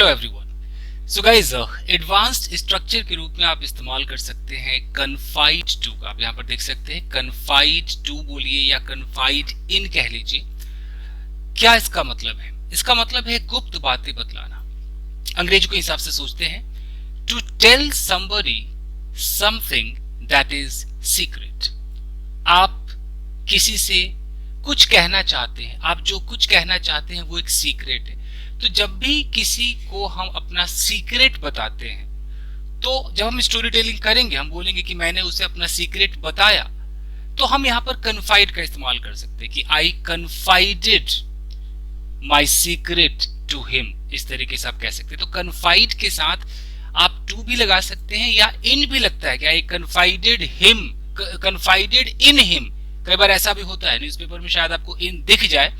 Hello everyone. So guys, advanced structure के रूप में आप इस्तेमाल कर सकते हैं कन्फाइड टू का। आप यहाँ पर देख सकते हैं कन्फाइड टू बोलिए या कन्फाइड इन कह लीजिए। क्या इसका मतलब है? इसका मतलब है गुप्त बातें बतलाना। अंग्रेजी के हिसाब से सोचते हैं to tell somebody something that is secret. आप किसी से कुछ कहना चाहते हैं, आप जो कुछ कहना चाहते हैं वो एक सीक्रेट है। तो जब भी किसी को हम अपना सीक्रेट बताते हैं, तो जब हम स्टोरी टेलिंग करेंगे, हम बोलेंगे कि मैंने उसे अपना सीक्रेट बताया, तो हम यहाँ पर कन्फाइड का इस्तेमाल कर सकते हैं कि I confided my secret to him. इस तरीके से आप कह सकते हैं। तो कन्फाइड के साथ आप टू भी लगा सकते हैं या इन भी लगता है कि आई कन्फाइडेड हिम, कन्फाइडेड इन हिम। कई बार ऐसा भी होता है, न्यूज़पेपर में शायद आपको इन दिख जाए,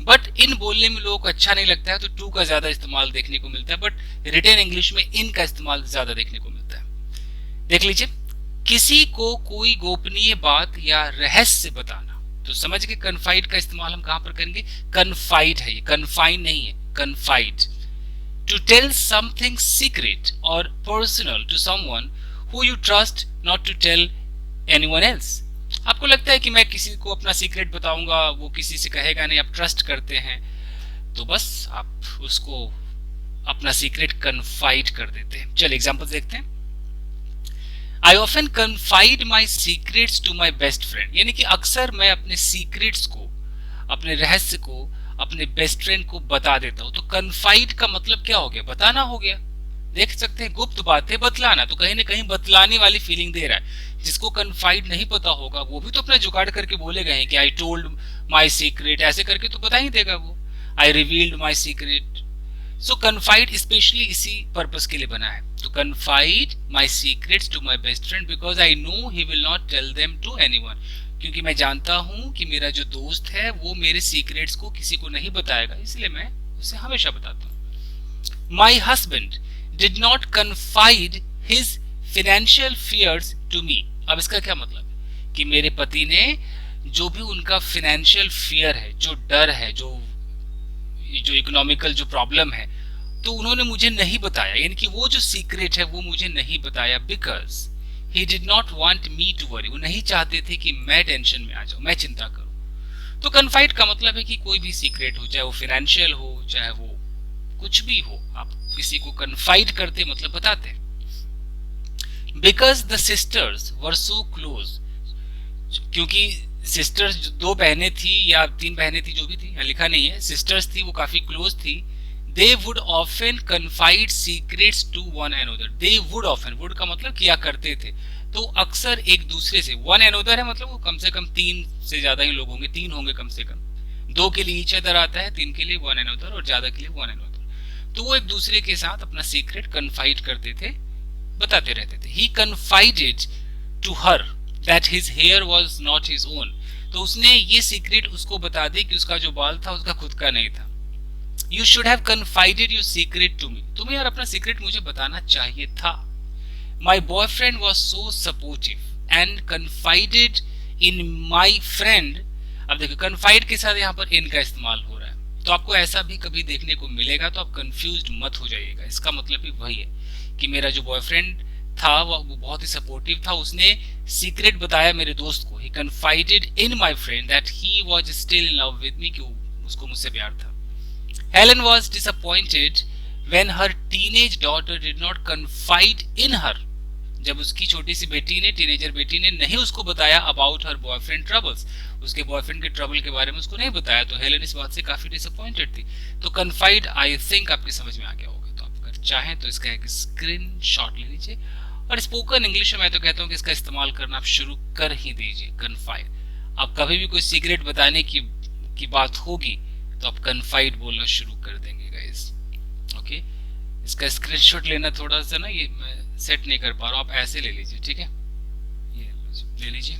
बट इन बोलने में लोगों को अच्छा नहीं लगता है, तो टू का ज्यादा इस्तेमाल देखने को मिलता है। बट रिटन इंग्लिश में इन का इस्तेमाल ज्यादा देखने को मिलता है। देख लीजिए, किसी को कोई गोपनीय बात या रहस्य बताना, तो समझ के कन्फाइड का इस्तेमाल हम कहां पर करेंगे? कन्फाइड है, ये कन्फाइन नहीं है, confide. To tell something secret और personal to someone who you trust, not to tell anyone else. आपको लगता है कि मैं किसी को अपना सीक्रेट बताऊंगा, वो किसी से कहेगा नहीं, आप ट्रस्ट करते हैं, तो बस आप उसको अपना सीक्रेट कन्फाइड कर देते हैं। चलिए एग्जांपल देखते हैं। I often confide my secrets to my best friend, यानी कि अक्सर मैं अपने सीक्रेट्स को, अपने रहस्य को अपने बेस्ट फ्रेंड को बता देता हूं। तो कन्फाइड का मतलब क्या हो गया? बताना हो गया। देख सकते हैं, गुप्त बातें बतलाना, तो कहीं ना कहीं बतलाने वाली फीलिंग दे रहा है। जिसको कन्फाइड नहीं पता होगा वो भी तो अपना जुगाड़ करके बोलेगा कि आई टोल्ड माई सीक्रेट, ऐसे करके तो बता ही देगा वो, I revealed my secret. So confide specially इसी पर्पस के लिए बना है। तो confide my secrets to my best friend because I know he will not tell them to anyone, क्योंकि मैं जानता हूं कि मेरा जो दोस्त है वो मेरे सीक्रेट्स को किसी को नहीं बताएगा, इसलिए मैं उसे हमेशा बताता हूं। My husband did not confide his financial fears to me. अब इसका क्या मतलब है? कि मेरे पति ने जो भी उनका फाइनेंशियल फियर है, जो डर है, जो इकोनॉमिकल जो प्रॉब्लम है, तो उन्होंने मुझे नहीं बताया, यानी कि वो जो सीक्रेट है वो मुझे नहीं बताया। Because he did not want me to worry, वो नहीं चाहते थे कि मैं टेंशन में आ जाऊं, मैं चिंता करूं। तो कन्फाइड का मतलब है कि कोई भी सीक्रेट हो, चाहे वो फाइनेंशियल हो, चाहे वो कुछ भी हो, आप किसी को कन्फाइड करते मतलब बताते हैं। Because the sisters were so close, क्योंकि सिस्टर्स दो बहनें थी या तीन बहनें थी, जो भी थी, लिखा नहीं है, सिस्टर्स थी, वो काफी क्लोज थी। They would often confide secrets to one another. They would often, would का मतलब किया करते थे, तो अक्सर एक दूसरे से। वन अनदर है मतलब वो कम से कम तीन से ज्यादा ही लोग होंगे, तीन होंगे कम से कम। दो के लिए ईच अदर आता है, तीन के लिए वन अनदर, और ज्यादा के लिए वन अनदर। तो वो एक दूसरे के साथ अपना सीक्रेट कन्फाइड करते थे, बताते रहते थे। He confided to her that his hair was not his own. तो उसने ये सीक्रेट उसको बता दी कि उसका जो बाल था उसका खुद का नहीं था। You should have confided your secret to me. तुम्हें यार अपना सीक्रेट मुझे बताना चाहिए था। My boyfriend was so supportive and confided in my friend. अब देखो, confide के साथ यहाँ पर in का इस्तेमाल हो रहा है, तो आपको ऐसा भी कभी देखने को मिलेगा, तो आप कंफ्यूज्ड मत हो जाइएगा। इसका मतलब भी वही है कि मेरा जो बॉयफ्रेंड था वो बहुत ही सपोर्टिव था, उसने सीक्रेट बताया मेरे दोस्त को। He confided in my friend that he was still in love with me, कि उसको मुझसे प्यार था। Helen was disappointed when her teenage daughter did not confide in her. जब उसकी छोटी सी बेटी ने, टीनेजर बेटी ने नहीं उसको बताया अबाउट हर बॉयफ्रेंड ट्रबल्स, उसके बॉयफ्रेंड के ट्रबल के बारे में उसको नहीं बताया, तो हेलन इस बात से काफी डिसअपॉइंटेड थी। तो कन्फाइड आई थिंक आपके समझ में आ गया होगा। तो आप अगर चाहें तो इसका एक स्क्रीन शॉट ले लीजिए, और स्पोकन इंग्लिश में मैं तो कहता हूँ कि इसका इस्तेमाल करना आप शुरू कर ही दीजिए। कन्फाइड, आप कभी भी कोई सीक्रेट बताने की बात होगी तो आप कन्फाइड बोलना शुरू कर देंगे गाइस। ओके, इसका स्क्रीनशॉट लेना थोड़ा सा ना, ये मैं सेट नहीं कर पा रहा हूँ, आप ऐसे ले लीजिए, ठीक है, ये ले लीजिए।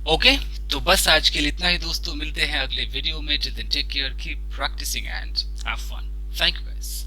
ओके, तो बस आज के लिए इतना ही दोस्तों, मिलते हैं अगले वीडियो में। Till then take care, keep practising and have fun. Thank you guys.